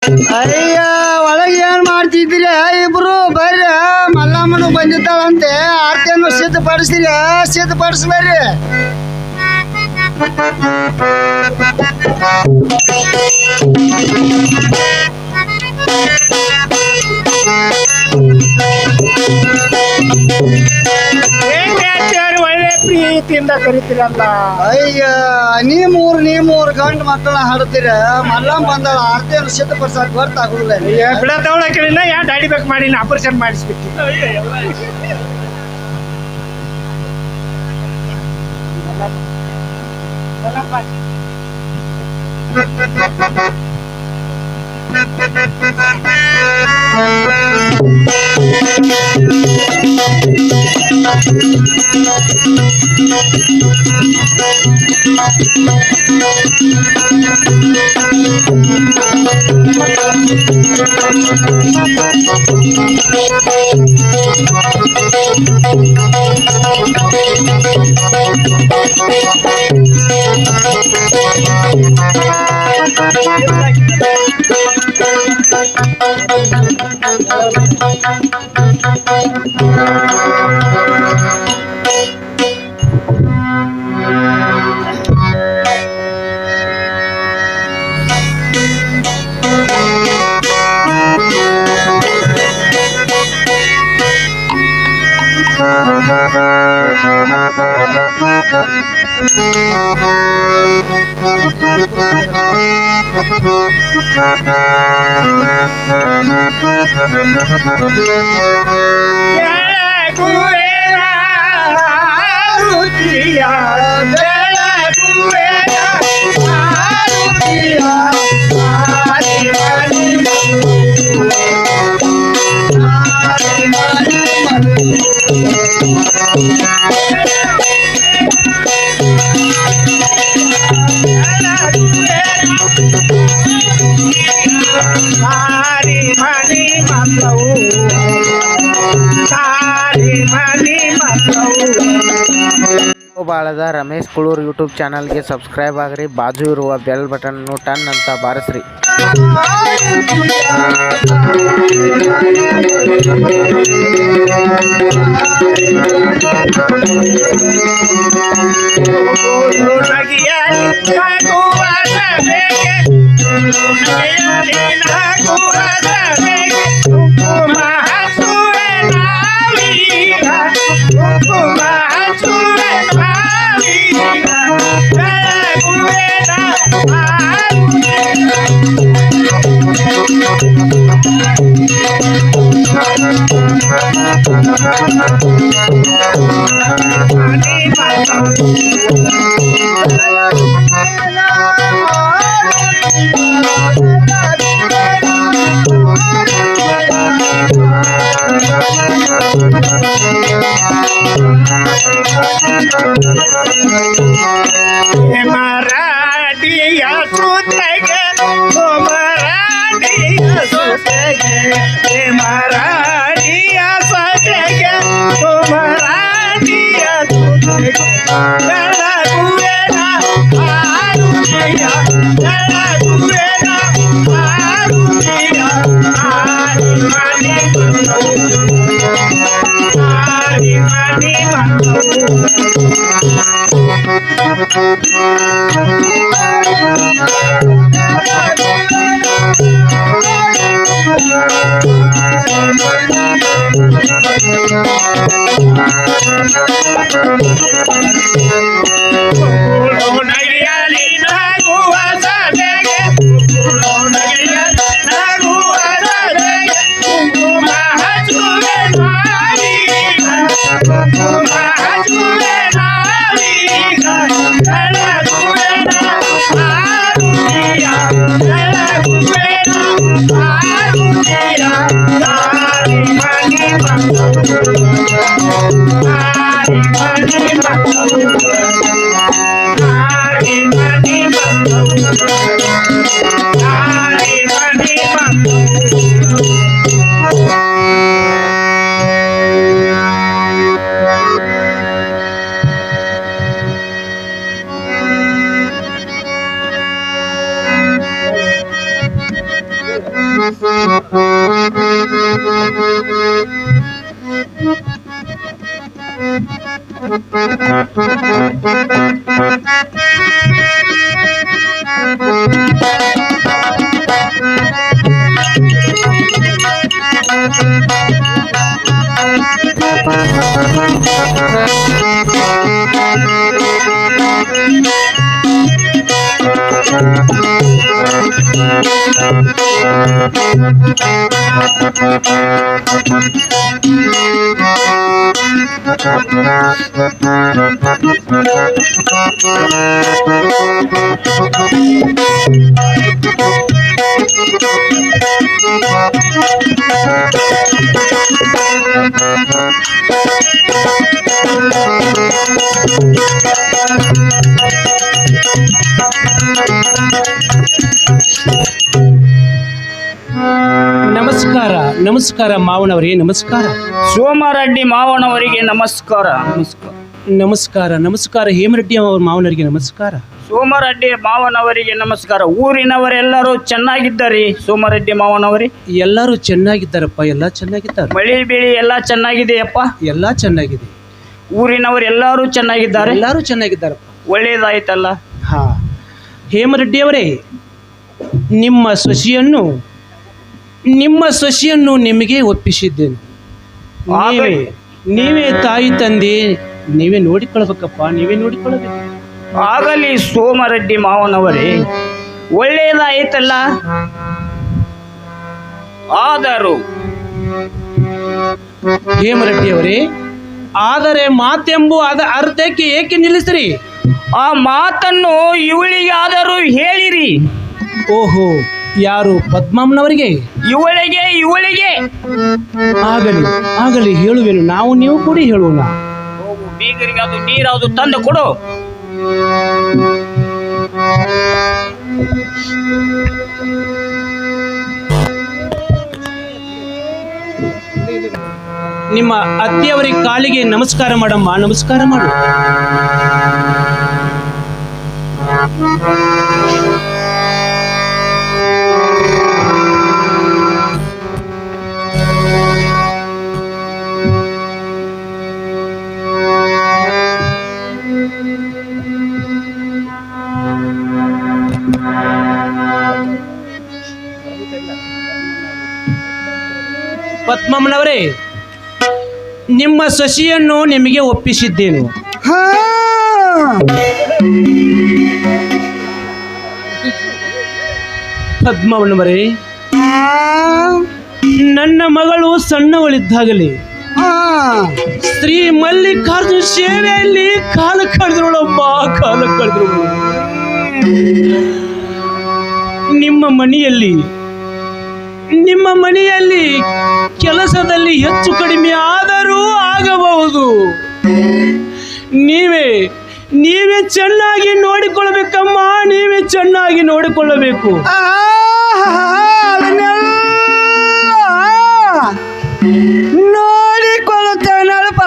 ಅಯ್ಯ ಒಳಗೆ ಏನ್ ಮಾಡ್ತಿದ್ರಿ ಇಬ್ರು ಬರ್ರಿ ಮಲ್ಲಮ್ಮನು ಬಂದಿದ್ದಾಳಂತೆ ಆರ್ತಿಯನ್ನು ಸಿದ್ಧಪಡಿಸ್ಬೇಡ್ರಿ ಒಳ್ಳೆ ಪ್ರೀತಿಯಿಂದ ಕರಿತೀರಲ್ಲ. ಅಯ್ಯ ನೀ ಮೂರು ಗಂಡು ಮಕ್ಕಳ ಹಾಡ್ತೀರ ಮಲ್ಲಮ್ಮ ಬಂದಾಳ ಆರ್ತಿಯನ್ನು ಸಿದ್ಧಪಡಿಸಕ್ ಗೊತ್ತಾಗುದಿಲ್ಲ ಬಿಡ ತಗೊಳಕಿಲ್ಲ ಯಾ ದಾಡಿ ಬೇಕು ಮಾಡಿ ಆಪರೇಷನ್ ಮಾಡಿಸ್ಬಿಟ್ಟು ಬಾಳದ ರಮೇಶ್ ಕುಳೂರ್ ಯೂಟ್ಯೂಬ್ ಚಾನಲ್ಗೆ ಸಬ್ಸ್ಕ್ರೈಬ್ ಆಗ್ರಿ, ಬಾಜು ಇರುವ ಬೆಲ್ ಬಟನ್ ಟನ್ ಅಂತ ಬಾರಿಸ್ರಿ. ಮರಾಠಿಯ ಸುತೆಗೆ ಮರಾಠಿಯ ಸುತೆಗೆ ಮರಾಠಿಯ ಸತೆಗೆ ಮರಾಠಿಯ ಸುತೆಗೆ ಬೆಳಗುವೆನ ಆರುತಿಯ ಬೆಳಗುವೆನ ಆರುತಿಯ ಆರಿ ಮನೆ ಆರಿ ಮನೆ ನಮಸ್ಕಾರ ನಮಸ್ಕಾರ ಮಾವನವರೇ ನಮಸ್ಕಾರ. ಸೋಮರೆಡ್ಡಿ ಮಾವನವರಿಗೆ ನಮಸ್ಕಾರ. ನಮಸ್ಕಾರ ನಮಸ್ಕಾರ ಹೇಮರೆಡ್ಡಿ ಮಾವನವರಿಗೆ ನಮಸ್ಕಾರ. ಸೋಮರೆಡ್ಡಿ ಮಾವನವರಿಗೆ ನಮಸ್ಕಾರ. ಊರಿನವರೆಲ್ಲರೂ ಚೆನ್ನಾಗಿದ್ದಾರೆ ಸೋಮರೆಡ್ಡಿ ಮಾವನವರೇ? ಎಲ್ಲರೂ ಚೆನ್ನಾಗಿದ್ದಾರಪ್ಪ, ಎಲ್ಲ ಚೆನ್ನಾಗಿದ್ದಾರೆ. ಮಳಿ ಬೆಳಿ ಎಲ್ಲ ಚೆನ್ನಾಗಿದೆಯಪ್ಪ? ಎಲ್ಲ ಚೆನ್ನಾಗಿದೆ. ಊರಿನವರು ಎಲ್ಲರೂ ಚೆನ್ನಾಗಿದ್ದಾರೆ? ಎಲ್ಲರೂ ಚೆನ್ನಾಗಿದ್ದಾರಪ್ಪ. ಒಳ್ಳೇದಾಯ್ತಲ್ಲ. ಹಾ, ಹೇಮರೆಡ್ಡಿಯವರೇ, ನಿಮ್ಮ ಸೊಸೆಯನ್ನು ನಿಮಗೆ ಒಪ್ಪಿಸಿದ್ದೇನೆ. ನೀವೇ ತಾಯಿ ತಂದೆ, ನೀವೇ ನೋಡಿಕೊಳ್ಳಬೇಕಪ್ಪ, ನೀವೇ ನೋಡಿಕೊಳ್ಳಬೇಕು. ಆಗಲಿ ಸೋಮರೆಡ್ಡಿ ಮಾವನವರೇ, ಒಳ್ಳೇದಾಯ್ತಲ್ಲ. ಆದರೂ ಹೇಮರೆಡ್ಡಿಯವರೇ, ಆದರೆ ಮಾತೆಂಬು ಅರ್ಧಕ್ಕೆ ಏಕೆ ನಿಲ್ಲಿಸ್ರಿ? ಆ ಮಾತನ್ನು ಇವಳಿಗಾದರೂ ಹೇಳಿರಿ. ಓಹೋ, ಯಾರು? ಪದ್ಮಮ್ಮನವರಿಗೆ? ಇವಳಿಗೆ ಆಗಲಿ ಆಗಲಿ, ಹೇಳುವೆನು. ನೀವು ಕೂಡ ಹೇಳೋಣ. ಹೋಗು, ಬೀಗರಿಗೆ ಅದು ನೀರಾವುದು ತಂದು ಕೊಡು. ನಿಮ್ಮ ಅತ್ತೆಯವರಿಗೆ ಕಾಲಿಗೆ ನಮಸ್ಕಾರ ಮಾಡಮ್ಮ, ನಮಸ್ಕಾರ ಮಾಡು. ಪದ್ಮಮ್ಮನವರೇ, ನಿಮ್ಮ ಸೊಸೆಯನ್ನು ನಿಮಗೆ ಒಪ್ಪಿಸಿದ್ದೇನು. ಪದ್ಮಮ್ಮನವರೇ, ನನ್ನ ಮಗಳು ಸಣ್ಣವಳಿದ್ದಾಗಲೇ ಶ್ರೀ ಮಲ್ಲಿಕಾರ್ಜುನ ಸೇವೆಯಲ್ಲಿ ಕಾಲ ಕಳೆದ್ರೊಳಮ್ಮ, ಕಾಲ ಕಳೆದ್ರೊಳು. ನಿಮ್ಮ ಮನೆಯಲ್ಲಿ ಕೆಲಸದಲ್ಲಿ ಹೆಚ್ಚು ಕಡಿಮೆ ಆದರೂ ಆಗಬಹುದು. ನೀವೇ ಚೆನ್ನಾಗಿ ನೋಡಿಕೊಳ್ಳಬೇಕಮ್ಮ, ನೀವೇ ಚೆನ್ನಾಗಿ ನೋಡಿಕೊಳ್ಳಬೇಕು. ನೋಡಿಕೊಳ್ಳುತ್ತೇನಪ್ಪ.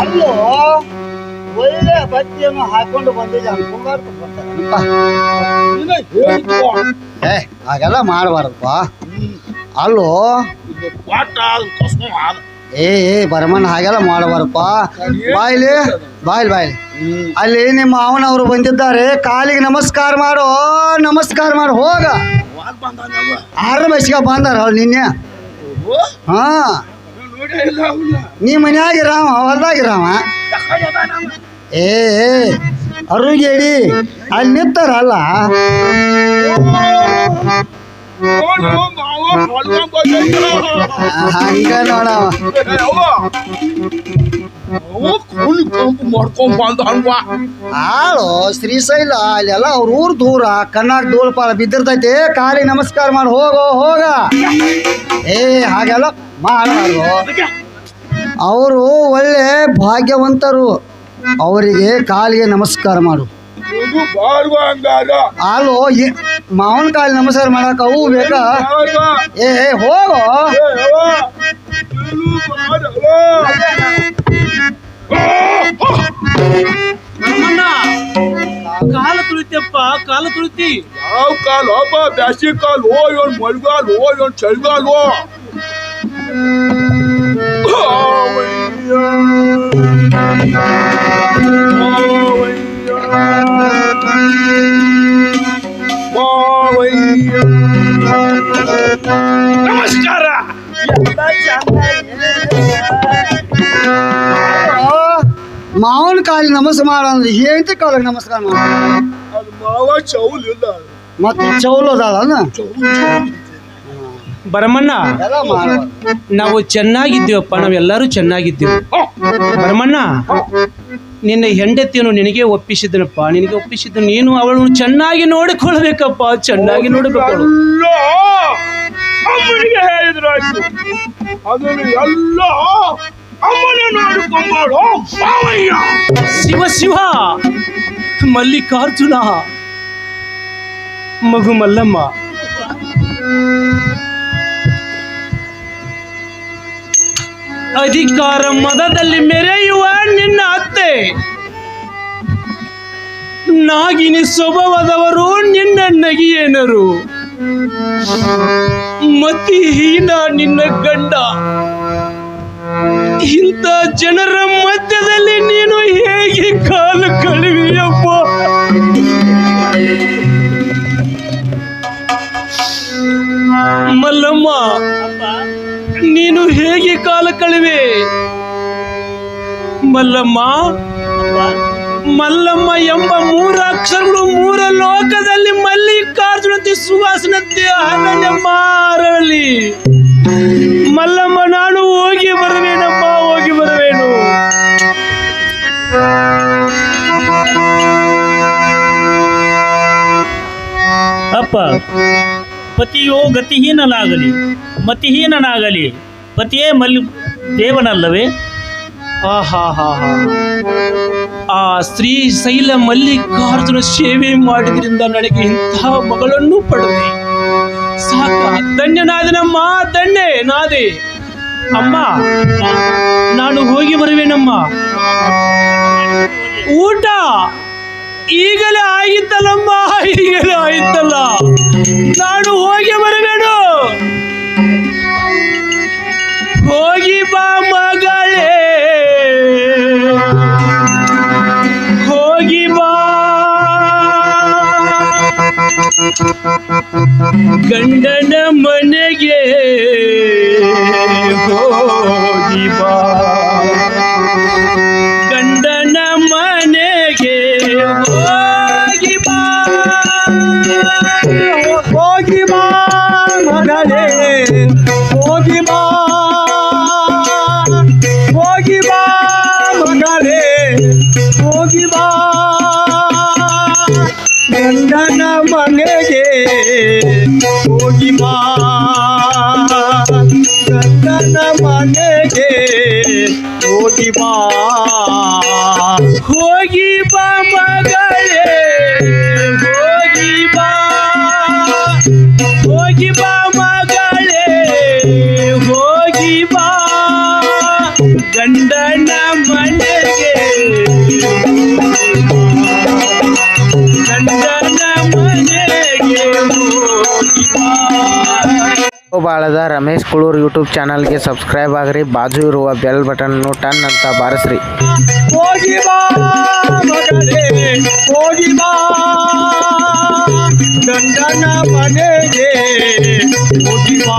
ಅಲ್ಲೋ, ಒಳ್ಳೆ ಬಟ್ಟೆಯನ್ನು ಹಾಕೊಂಡು ಬಂದಿದ್ದೆ ಅನ್ಕೊಂಬಾರ್ದು. ಹಾಗೆಲ್ಲ ಮಾಡಬಾರದಪ್ಪ. ಅಲ್ಲೋ ಬರಮನ್, ಹಾಗೆಲ್ಲ ಮಾಡಬಾರಪ್ಪ. ಬಾಯ್ಲಿ ಅಲ್ಲಿ ನಿಮ್ಮ ಮಾವನವರು ಬಂದಿದ್ದಾರೆ, ಕಾಲಿಗೆ ನಮಸ್ಕಾರ ಮಾಡು, ನಮಸ್ಕಾರ ಮಾಡು. ಹೋಗ, 6 ಬಸ್ಸಿಗೆ ಬಂದಾರ ನಿನ್ನೆ. ಹಾ, ನೀ ಮನ್ಯಾಗಿರಾವ, ಹೊಲ್ದಾಗಿರಾವ. ಅರುಗೇಡಿ ಅಲ್ಲಿ ನಿಂತಾರಲ್ಲ. ಹಂಗ ನೋಡವ ಹಾಳು ಶ್ರೀಶೈಲ ಅಲ್ಲೆಲ್ಲ ಅವ್ರ ಊರ್ ದೂರ, ಕಣ್ಣಾಗ ಧೂಳಪಾಲ ಬಿದ್ದಿರ್ತೈತಿ. ಕಾಲಿಗೆ ನಮಸ್ಕಾರ ಮಾಡಿ ಹೋಗ. ಹಾಗೆಲ್ಲ ಮಾಡಬಾರ್ದು. ಅವರು ಒಳ್ಳೆ ಭಾಗ್ಯವಂತರು, ಅವರಿಗೆ ಕಾಲಿಗೆ ನಮಸ್ಕಾರ ಮಾಡು. ಅಲ್ಲೋ ಮಾವನ ಕಾಲಿ ನಮಸ್ಕಾರ ಮಾಡಕ ಅವು ಬೇಕಾ? ಏ ಹೋಗೋ. ಕಾಲ ತುಳಿತಪ್ಪ, ಕಾಲ ತುಳಿತಿ. ಯಾವ ಕಾಲು ಹಬ್ಬ? ಬ್ಯಾಸಿಗೆ ಕಾಲು, ಇವನ್ ಮಳೆಗಾಲು, ಇವನ್ ಚಳಿಗಾಲು. ನಮಸ್ಕಾರ. ಮಾವನ ಕಾಲಿ ನಮಸ್ಕಾರ ಮಾಡಂದ್ರೆ ಏನಂತ ಕಾಲಿಗೆ ನಮಸ್ಕಾರ ಮಾಡ? ಅದು ಮಾವ ಚೌಲ್ ಇಲ್ಲ, ಮತ್ತೆ ಚೌಲ್ ಅದಾಳ ಭರಮಣ್ಣ. ಎಲ್ಲ ಮಾಡ. ನಾವು ಚೆನ್ನಾಗಿದ್ದೀವಪ್ಪ, ನಾವೆಲ್ಲರೂ ಚೆನ್ನಾಗಿದ್ದೀವಿ. ಭರಮಣ್ಣ, ನಿನ್ನ ಹೆಂಡತಿಯನ್ನು ನಿನಗೆ ಒಪ್ಪಿಸಿದ್ದನಪ್ಪ, ನಿನಗೆ ಒಪ್ಪಿಸಿದ್ದು. ನೀನು ಅವಳನ್ನು ಚೆನ್ನಾಗಿ ನೋಡಿಕೊಳ್ಬೇಕಪ್ಪ, ಚೆನ್ನಾಗಿ ನೋಡಬೇಕು. ಎಲ್ಲ ಅಮ್ಮನಿಗೆ ಹೇಳಿದ್ರು ಆಯ್ತು. ಅದನ್ನು ಎಲ್ಲ ಅಮ್ಮನೇ ನೋಡಿಕೊಂಬಾಡು ಮಾವಯ್ಯ. ಶಿವ ಶಿವ, ಮಲ್ಲಿಕಾರ್ಜುನ, ಮಗು ಮಲ್ಲಮ್ಮ. ಅಧಿಕಾರ ಮದದಲ್ಲಿ ಮೆರೆಯುವ ನಿನ್ನ ಅತ್ತೆ, ನಾಗಿನಿ ಸ್ವಭಾವದವರು ನಿನ್ನ ನಗಿಯೇನರು, ಮತಿಹೀನ ನಿನ್ನ ಗಂಡ. ಇಂಥ ಜನರ ಮಧ್ಯದಲ್ಲಿ ನೀನು ಹೇಗೆ ಕಾಲು ಕಳುವಿಯಪ್ಪ? ಮಲ್ಲಮ್ಮ, ನೀನು ಹೇಗೆ ಕಾಲ ಕಳುವೆ? ಮಲ್ಲಮ್ಮ, ಮಲ್ಲಮ್ಮ ಎಂಬ 3 ಅಕ್ಷರಗಳು 3 ಲೋಕದಲ್ಲಿ ಮಲ್ಲಿಕಾರ್ಜುನಂತೆ ಸುವಾಸನಂತೆ ಹರಳೆಮ್ಮ ಹರಳಿ. ಮಲ್ಲಮ್ಮ, ನಾನು ಹೋಗಿ ಬರುವೇನಮ್ಮ, ಹೋಗಿ ಬರುವೇನು. ಅಪ್ಪ, ಪತಿಯೋ ಗತಿಹೀನನಾಗಲಿ ಮತಿಹೀನನಾಗಲಿ ಪತಿಯೇ ದೇವನಲ್ಲವೇ? ಆ ಶ್ರೀ ಶೈಲ ಮಲ್ಲಿಕಾರ್ಜುನ ಸೇವೆ ಮಾಡಿದ್ರಿಂದ ನನಗೆ ಇಂತಹ ಮಗಳನ್ನು ಪಡೆದೆ. ಸಾಕ, ಧನ್ಯನಾದನಮ್ಮ, ಧನ್ಯ ನಾದೆ. ಅಮ್ಮ, ನಾನು ಹೋಗಿ ಬರುವೇನಮ್ಮ. ಊಟ ಈಗಲೇ ಆಯಿತಲ್ಲಮ್ಮ, ಈಗಲೇ ಆಯಿತಲ್ಲ. ನಾನು ಹೋಗಿ ಬರುವೇನು. ಹೋಗಿ ಬಾ ಮಗಳೇ, ಹೋಗಿ ಬಾ. ಗಂಡನ ಮನೆಗೆ ಹೋಗಿ ಬಾ, ಗಂಡನ ಮನೆಗೆ ಹೋಗಿ ಬಾ. ಹೋಗಿ ಬಾ ಮಗಳೇ, ಹೋಗಿ ಬಾ, ಹೋಗಿ ಬಾ ಮಗಳೇ, ಹೋಗಿ ಬಾ. ಗಂಡನ ಮನೆಗೆ ಹೋಗಿ ಬಾ, ಗಂಡನ ಮನೆಗೆ ಹೋಗಿ ಬಾ. ಹೋಗಿ ಬಾ ಮಗಳೇ, ಹೋಗಿ ಬಾ, ಹೋಗಿ ಬಾ ಮಗಳೇ, ಹೋಗಿ ಬಾ. ಗಂಡನ ಮನೆಗೆ, ಗಂಡನ ಮನೆಗೆ ಹೋಗಿ ಬಾ. ಬಾಳದ ರಮೇಶ್ ಕುಳೂರ್ ಯೂಟ್ಯೂಬ್ ಚಾನಲ್ಗೆ ಸಬ್ಸ್ಕ್ರೈಬ್ ಆಗ್ರಿ, ಬಾಜು ಇರುವ ಬೆಲ್ ಬಟನ್ ಟನ್ ಅಂತ ಬಾರಿಸ್ರಿ. ಹೋಗಿ ಬಾ ಮಗಳೇ, ಹೋಗಿ ಬಾ. ಗಂಡನ ಮನೆಗೆ ಹೋಗಿ ಬಾ,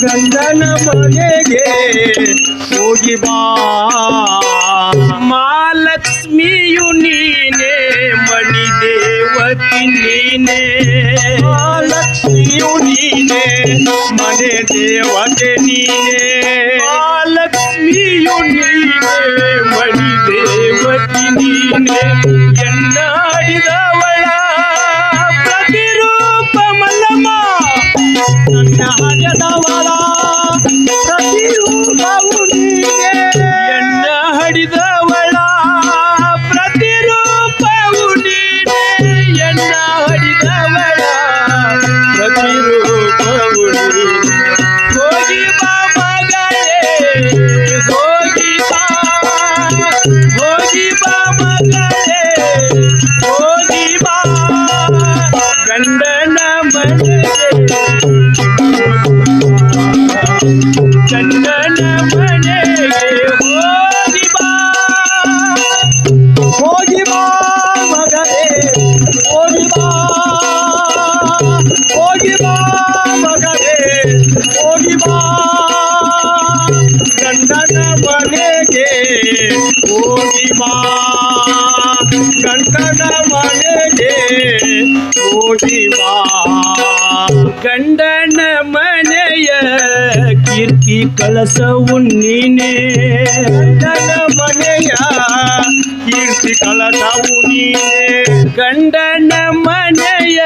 ಗಂಡನ ಮನೆಗೆ ಹೋಗಿ ಬಾ. ಮಹಾಲಕ್ಷ್ಮಿಯು ನೀನೇ, ಮಣಿದೇವತಿ ನೀನೇ. ಮಹಾಲಕ್ಷ್ಮಿಯು ನೀನೇ, ಮನೆ ದೇವತೆ ನೀನೇ. ಮಹಾಲಕ್ಷ್ಮಿಯು ನೀನೇ, ಮಣಿದೇವತಿ ನೀನೇ. ಎನ್ನಾಡಿದವಳ ಪ್ರತಿರೂಪ ಮಲ್ಲಮ್ಮ, ನನ್ನ ಹಣದವಳ ಗಂಡನ ಮನೆಗೆ ಹೋಗಿ ಬಾ ಗಂಡನ ಮನೆಗೆ ಹೋಗಿ ಬಾ ಗಂಡನ ಮನೆಯ ಕೀರ್ತಿ ಕಳಸವು ನೀನೇ ಗಂಡನ ಮನೆಯ ಕೀರ್ತಿ ಕಳಸವು ನೀನೆ ಗಂಡನ ಮನೆಯ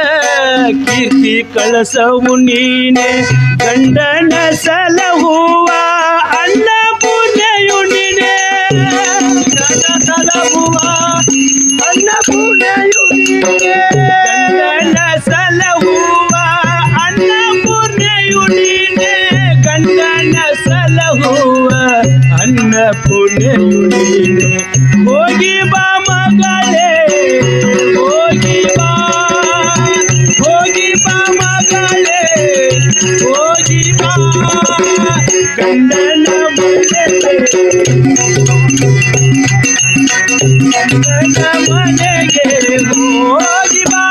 ಕೀರ್ತಿ ಕಳಸವು ನೀನೆ ಗಂಡನ ಸಲಹುವ ಅನ್ನಪೂರ್ಣೆಯು ನೀನೆ ಸಲಹುವ ಅನ್ನಪೂರ್ಣೆಯು ನೀನೆ ಗಂಡನ ಸಲಹುವ ಅನ್ನಪೂರ್ಣೆಯು ನೀನೆ ಗಂಡನ ಸಲಹುವ ಅನ್ನಪೂರ್ಣೆಯು ನೀನೆ ಹೋಗಿ ಬಾ ಮಗಳೇ ಹೋಗಿ ಬಾ ಮಗಳೇ ಹೋಗಿ ಬಾ ಗಂಡನ ಮನೆಗೆ ಗಂಡನ ಮನೆಗೆ ಹೋಗಿ ಬಾ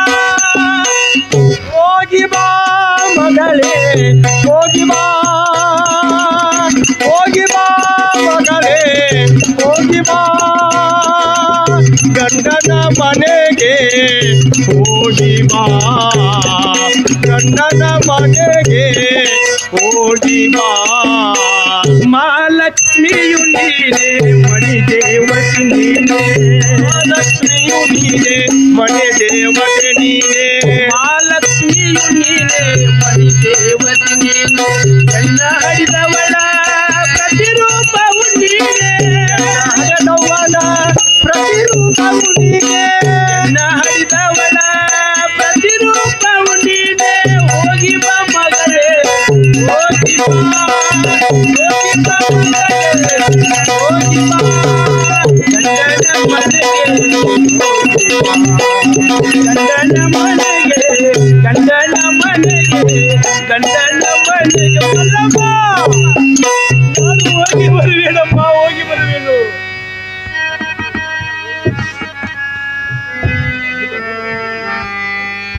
ಮಗಳೇ ಹೋಗಿ ಬಾ ಮಗಳೇ ಹೋಗಿ ಬಾ ಗಂಡನ ಮನೆಗೆ ಹೋಗಿ ಬಾ ಗಂಡನ ಮನೆಗೆ ಹೋಗಿ ಬಾ ಮಹಾಲಕ್ಷ್ಮಿಯು ನೀನೆ ಮಣಿದೇವತಿ ನೀನೆ ಲಕ್ಷ್ಮಿಯು ನೀನೆ ಮನೆ ದೇವತೆ ನೀನೆ ಮಹಾಲಕ್ಷ್ಮಿಯು ನೀನೆ ಮಣಿದೇವತಿ ನೀನೆ ಎಲ್ಲ ಹರಿದವಳ ಪ್ರತಿರೂಪವು ನೀನೆ ಹರಿದವಳ ಪ್ರತಿರೂಪವು ನೀನೆ ಎಲ್ಲ ಹರಿದವಳ ಪ್ರತಿರೂಪವು ನೀನೆ ಹೋಗಿ ಬಾ ಮಗಳೇ ಹೋಗಿ ಬಾ